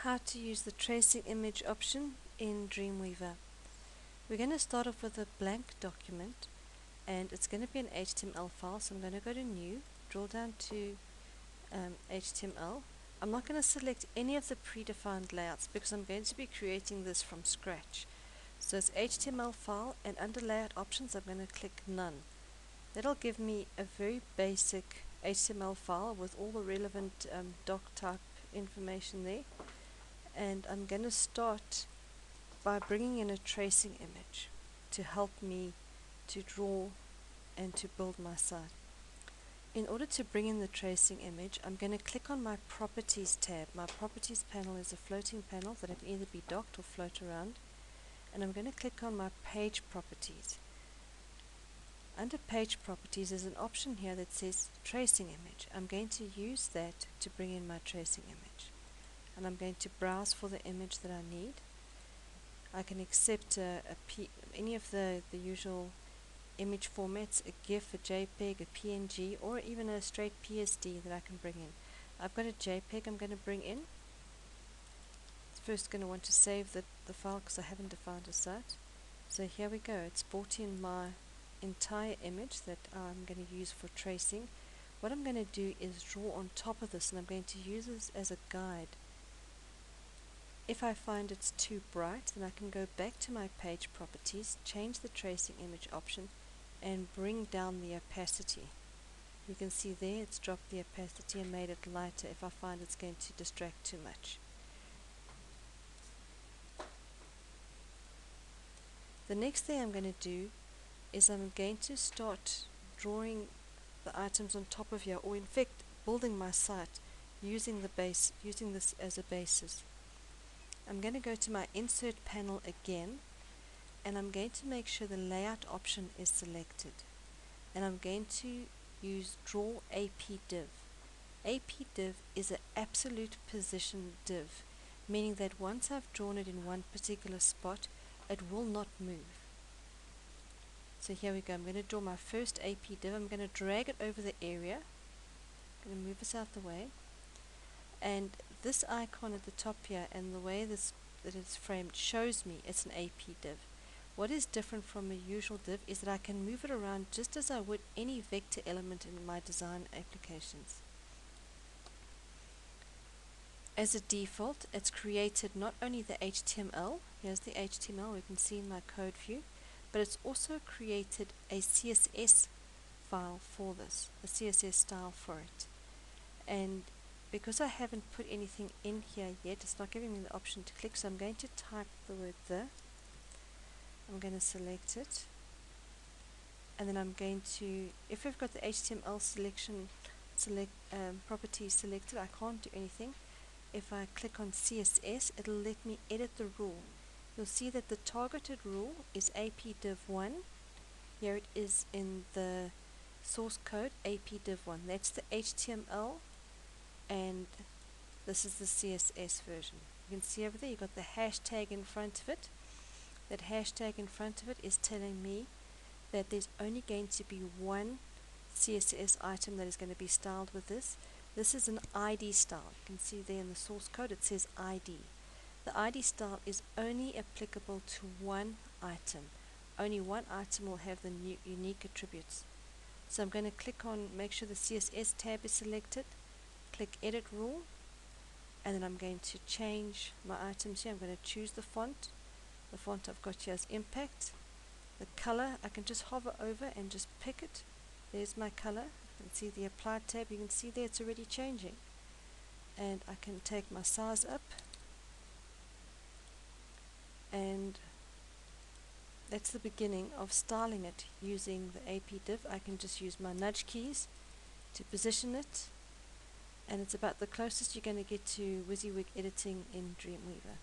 How to use the tracing image option in Dreamweaver. We're going to start off with a blank document, and it's going to be an HTML file. So I'm going to go to New, draw down to HTML. I'm not going to select any of the predefined layouts because I'm going to be creating this from scratch. So it's HTML file, and under layout options I'm going to click None. That'll give me a very basic HTML file with all the relevant doc type information there. And I'm going to start by bringing in a tracing image to help me to draw and to build my site. In order to bring in the tracing image, I'm going to click on my Properties tab. My Properties panel is a floating panel that can either be docked or float around. And I'm going to click on my Page Properties. Under Page Properties there's an option here that says Tracing Image. I'm going to use that to bring in my tracing image. And I'm going to browse for the image that I need. I can accept any of the usual image formats, a GIF, a JPEG, a PNG, or even a straight PSD that I can bring in. I've got a JPEG I'm going to bring in. First going to want to save the file because I haven't defined a site. So here we go, it's brought in my entire image that I'm going to use for tracing. What I'm going to do is draw on top of this, and I'm going to use this as a guide. If I find it's too bright, then I can go back to my Page Properties, change the Tracing Image option, and bring down the opacity. You can see there it's dropped the opacity and made it lighter if I find it's going to distract too much. The next thing I'm going to do is I'm going to start drawing the items on top of here, or in fact building my site using this as a basis. I'm going to go to my Insert panel again, and I'm going to make sure the Layout option is selected. And I'm going to use Draw AP Div. AP Div is an absolute position div, meaning that once I've drawn it in one particular spot, it will not move. So here we go, I'm going to draw my first AP div. I'm going to drag it over the area. I'm going to move this out the way. And this icon at the top here and the way that it's framed shows me it's an AP div. What is different from a usual div is that I can move it around just as I would any vector element in my design applications. As a default, it's created not only the HTML, here's the HTML we can see in my code view, but it's also created a CSS file for this, a CSS style for it. And because I haven't put anything in here yet, it's not giving me the option to click, so I'm going to type the word "the." I'm going to select it, and then I'm going to, if I've got the HTML property selected, I can't do anything. If I click on CSS, it'll let me edit the rule. You'll see that the targeted rule is AP-div1. Here it is in the source code, AP-div1. That's the HTML, and this is the CSS version. You can see over there you've got the hashtag in front of it. That hashtag in front of it is telling me that there's only going to be one CSS item that is going to be styled with this. This is an ID style. You can see there in the source code it says ID. The ID style is only applicable to one item. Only one item will have the unique attributes. So I'm going to click on, make sure the CSS tab is selected, click Edit Rule, and then I'm going to change my items here. I'm going to choose the font. The font I've got here is Impact. The color, I can just hover over and just pick it. There's my color. You can see the Apply tab. You can see there it's already changing. And I can take my size up. And that's the beginning of styling it using the AP div. I can just use my nudge keys to position it. And it's about the closest you're going to get to WYSIWYG editing in Dreamweaver.